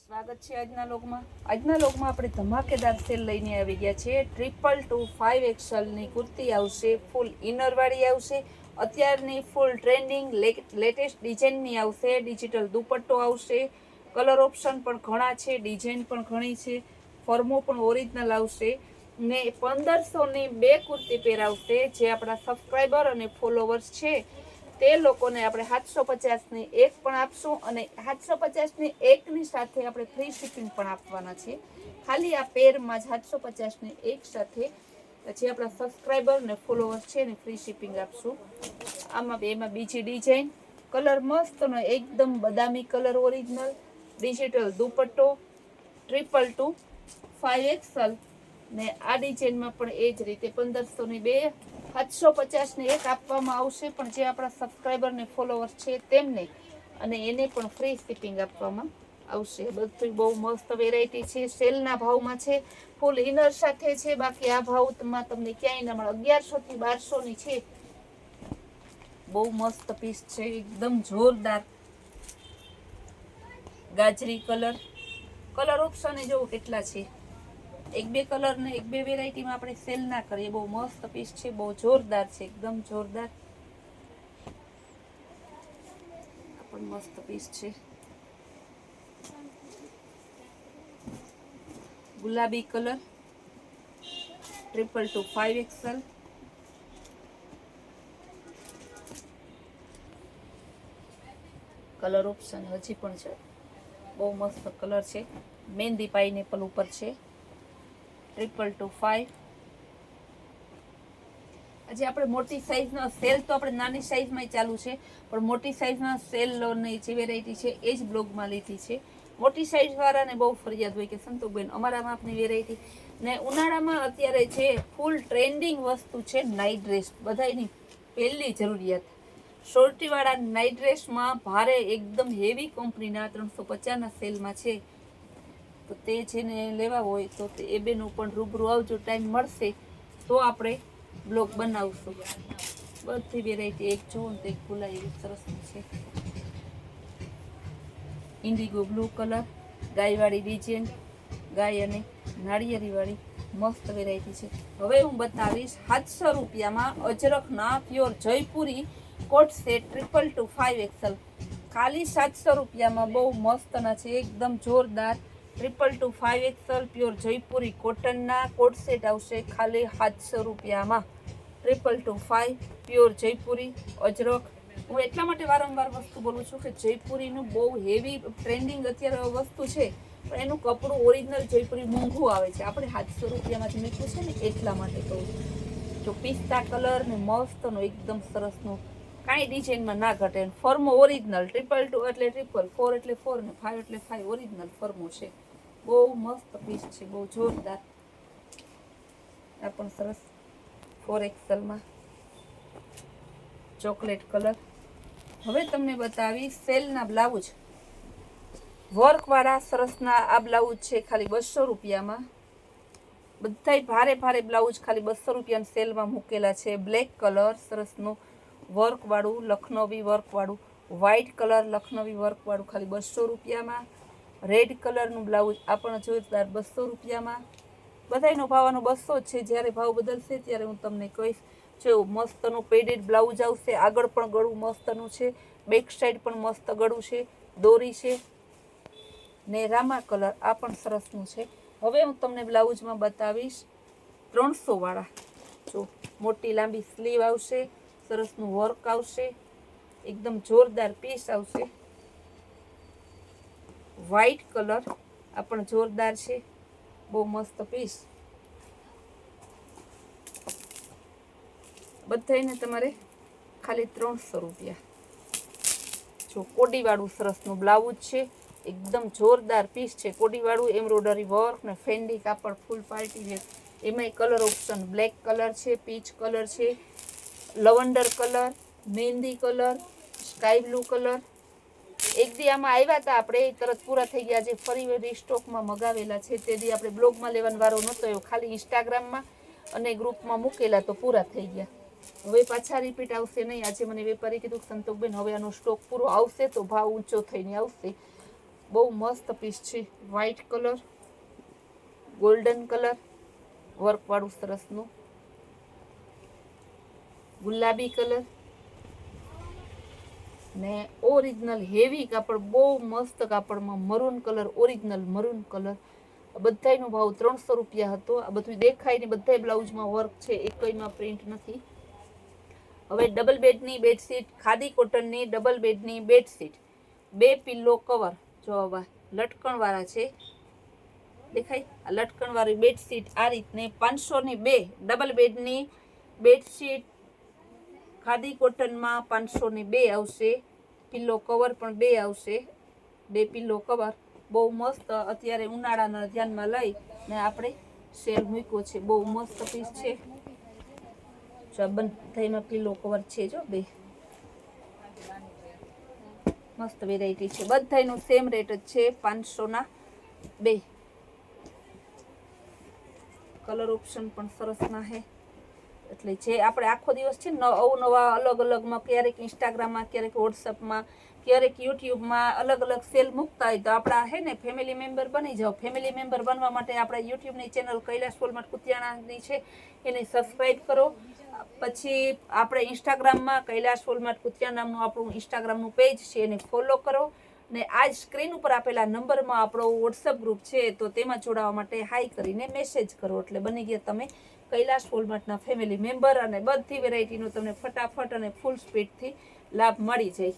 સ્વાગત છે આજના લોકમાં આપણે ધમાકેદાર સેલ લઈને આવી ગયા છે। 222 5XL ની કુર્તી આવશે, ફૂલ ઇનર વાળી આવશે। અત્યારની ફૂલ ટ્રેન્ડિંગ લેટેસ્ટ ડિઝાઇનની આવશે। ડિજિટલ દુપટ્ટો આવશે, કલર ઓપ્શન પણ ઘણા છે, ડિઝાઇન પણ ઘણી છે, ફોર્મો પણ ઓરિજિનલ આવશે ને 1500 ની બે કુર્તી પહેરાવશે। જે આપણા સબસ્ક્રાઈબર અને ફોલોવર્સ છે તે લોકોને આપણે 750 ની એક પણ આપશું અને 750 ની એકની સાથે આપણે ફ્રી શિપિંગ પણ આપવાના છે। ખાલી આ પેરમાં જ 750 ની એક સાથે જે આપણા સબસ્ક્રાઈબર ને ફોલોવર્સ છે ને ફ્રી શિપિંગ આપશું। એમાં બીજી ડિઝાઇન, કલર મસ્તનો એકદમ બદામી કલર ઓરિજિનલ, ડિજિટલ દુપટ્ટો, 222 5XL ને આ ડિઝાઇનમાં પણ એ જ રીતે 1500 ની બે 750 ની એક આપવામાં આવશે, પણ જે આપણા સબસ્ક્રાઈબર ને ફોલોવર્સ છે તેમને અને એને પણ ફ્રી શિપિંગ આપવામાં આવશે। બધું બહુ મસ્ત વેરાયટી છે, સેલના ભાવમાં છે, ફૂલ ઇનર સાથે છે। બાકી આ ભાવમાં તમને ક્યાંય ના મળે। 1100 થી 1200 ની છે। બહુ મસ્ત પીસ છે, એકદમ જોરદાર ગાજરી કલર ઓપ્શન જો કેટલા છે। એક બે કલર ને એક બે વેરાયટીમાં આપણે સેલ ના કરીએ। બહુ મસ્ત પીસ છે, બહુ જોરદાર છે, એકદમ જોરદાર। આ પણ મસ્ત પીસ છે, ગુલાબી કલર, 222 5XL, કલર ઓપ્શન હજી પણ છે, બહુ મસ્ત કલર છે, મહેંદી પાઇનેપલ ઉપર છે, 222 5। આજે આપણે મોટી સાઈઝના સેલ તો આપણે નાની સાઈઝમાં ચાલુ છે, પણ મોટી સાઈઝના સેલની જે વેરાયટી છે એ જ બ્લોગમાં લીધી છે। મોટી સાઈઝ વાળાને બહુ ફરિયાદ હોય કે સંતોષબેન અમારા માપની વેરાયટી ને ઉનાળામાં અત્યારે જે ફૂલ ટ્રેન્ડિંગ વસ્તુ છે નાઇટ ડ્રેસ, બધાની પહેલી જરૂરિયાત શોર્ટી વાળા નાઇટ ડ્રેસમાં ભારે એકદમ હેવી કંપનીના 350ના સેલમાં છે। તો તે જેને લેવા હોય તો એ બેનું પણ રૂબરૂ આવજો, ટાઈમ મળશે તો આપણે બ્લોગ બનાવશું। બધી વેરાયટી એક જોવો ને તો એક ભૂલાય એવી સરસની છે, ઇન્ડિગો બ્લુ કલર, ગાયવાળી ડિઝાઇન, ગાય અને નાળિયેરી વાળી મસ્ત વેરાયટી છે। હવે હું બતાવીશ 700 રૂપિયામાં અજરખના pure Jaipuri coat set 222 5XL, ખાલી 700 રૂપિયામાં બહુ મસ્તના છે, એકદમ જોરદાર 222 5XL પ્યોર જયપુરી કોટનના કોટ સેટ આવશે ખાલી 700 રૂપિયામાં। 222 5 પ્યોર જયપુરી અજરખ। હું એટલા માટે વારંવાર વસ્તુ બોલું છું કે જયપુરીનું બહુ હેવી ટ્રેન્ડિંગ અત્યારે વસ્તુ છે, પણ એનું કપડું ઓરિજિનલ જયપુરી મોંઘું આવે છે। આપણે 700 રૂપિયામાં જ મૂક્યું છે ને એટલા માટે કહું છું। જો પિસ્તા કલર ને મસ્તનો એકદમ સરસનો, કાંઈ ડિઝાઇનમાં ના ઘટે, ફર્મો ઓરિજિનલ, 222 એટલે 4 એટલે 4 ને 5 એટલે 5 ઓરિજિનલ ફર્મો છે। બહુ મસ્ત પીસ છે, બહુ જોરદાર। આ પણ સરસ 4XLમાં ચોકલેટ કલર। હવે તમને બતાવી સેલના બ્લાઉઝ, વર્કવાળા સરસના આ બ્લાઉઝ છે ખાલી 200 રૂપિયામાં। બધાય ભારે ભારે બ્લાઉઝ ખાલી 200 રૂપિયાના સેલમાં મૂકેલા છે। બ્લેક કલર સરસનું વર્કવાળું, લખનવી વર્કવાળું, વ્હાઇટ કલર લખનવી વર્કવાળું ખાલી 200 રૂપિયામાં। રેડ કલરનું બ્લાઉઝ આ પણ જોરદાર 200 રૂપિયામાં। બધાયનો ભાવ આનો 200 જ છે, જ્યારે ભાવ બદલશે ત્યારે હું તમને કહીશ। જો મસ્તનું પેડેડ બ્લાઉઝ આવશે, આગળ પણ ગળું મસ્તનું છે, બેક સાઈડ પણ મસ્ત ગળું છે, દોરી છે ને રામા કલર આ પણ સરસનું છે। હવે હું તમને બ્લાઉઝમાં બતાવીશ 300 વાળા। જો મોટી લાંબી સ્લીવ આવશે, સરસનું વર્ક આવશે, એકદમ જોરદાર પીસ આવશે, વ્હાઈટ કલર આ પણ જોરદાર છે, બહુ મસ્ત પીસ। બધાને તમારે ખાલી 300 રૂપિયા। જો કોડીવાળું સરસનું બ્લાઉઝ છે, એકદમ જોરદાર પીસ છે, કોડીવાળું એમ્બ્રોઇડરી વર્ક ને ફેન્ડી કાપડ ફૂલ પાર્ટી વેર। એમાંય કલર ઓપ્શન બ્લેક કલર છે, પીચ કલર છે, લવંડર કલર, મહેંદી કલર, સ્કાય બ્લુ કલર। એક દી આમાં આવ્યા હતા આપણે, તરત પૂરા થઈ ગયા। જે ફરી રીસ્ટોકમાં મગાવેલા છે તે દી આપણે બ્લોગમાં લેવાનો વારો નહોતો આવ્યો, ખાલી ઇન્સ્ટાગ્રામમાં અને ગ્રુપમાં મૂકેલા તો પૂરા થઈ ગયા। હવે પાછા રિપીટ આવશે નહીં। આજે મને વેપારી કીધું સંતોષબેન હવે આનો સ્ટોક પૂરો આવશે તો ભાવ ઊંચો થઈને આવશે, બહુ મસ્ત પીસ છે. વ્હાઈટ કલર, ગોલ્ડન કલર, વર્કવાળું સરસનું, ગુલાબી કલર ને ઓરિજિનલ હેવી કાપડ, બહુ મસ્ત કાપડમાં maroon colour, original maroon colour. બધાયનો ભાવ 300 રૂપિયા હતો. આ બધું દેખાય ને બધાય બ્લાઉઝમાં વર્ક છે, એકયમાં પ્રિન્ટ નથી. હવે ડબલ બેડની બેડશીટ, ખાદી કોટનની ડબલ બેડની બેડશીટ, 2 પિલ્લો કવર. જો આવા લટકણવાળા છે, દેખાય? આ લટકણવાળી બેડશીટ આ રીતને 500 ની 2 ડબલ બેડની બેડશીટ ખાદી કોટનમાં 500 ની 2 આવશે. પિલ્લો કવર પણ 2 આવશે. 2 પિલ્લો કવર બહુ મસ્ત. અત્યારે ઉનાળાના ધ્યાનમાં લઈ ને આપણે સેલ મૂક્યો છે. બહુ મસ્ત પીસ છે. બધામાં પિલ્લો કવર છે. જો 2 મસ્ત વેરાયટી છે. બધાયનો સેમ રેટ જ છે, 500 ના 2. કલર ઓપ્શન પણ સરસ ના હે. એટલે જે આપણે આખો દિવસ છે ને અવનવા અલગ અલગમાં, ક્યારેક ઇન્સ્ટાગ્રામમાં, ક્યારેક વોટ્સઅપમાં, ક્યારેક યુટ્યુબમાં અલગ અલગ સેલ મૂકતા હોય તો આપણા હે ને ફેમિલી મેમ્બર બની જાઓ. ફેમિલી મેમ્બર બનવા માટે આપણા યુટ્યુબની ચેનલ કૈલાશ વોલમાર્ટ કુતિયાણાની છે, એને સબસ્ક્રાઈબ કરો. પછી આપણે ઇન્સ્ટાગ્રામમાં કૈલાશ વોલમાર્ટ કુતિયાણા નામનું આપણું ઇન્સ્ટાગ્રામનું પેજ છે, એને ફોલો કરો. ને આજ સ્ક્રીન ઉપર આપેલા નંબરમાં આપણો વોટ્સઅપ ગ્રુપ છે, તો તેમાં જોડાવા માટે હાઈ કરીને મેસેજ કરો એટલે બની ગયા તમે કૈલાશ વોલમાર્ટના ફેમિલી મેમ્બર. અને બધી વેરાયટીનો તમને ફટાફટ અને ફૂલ સ્પીડથી લાભ મળી જાય.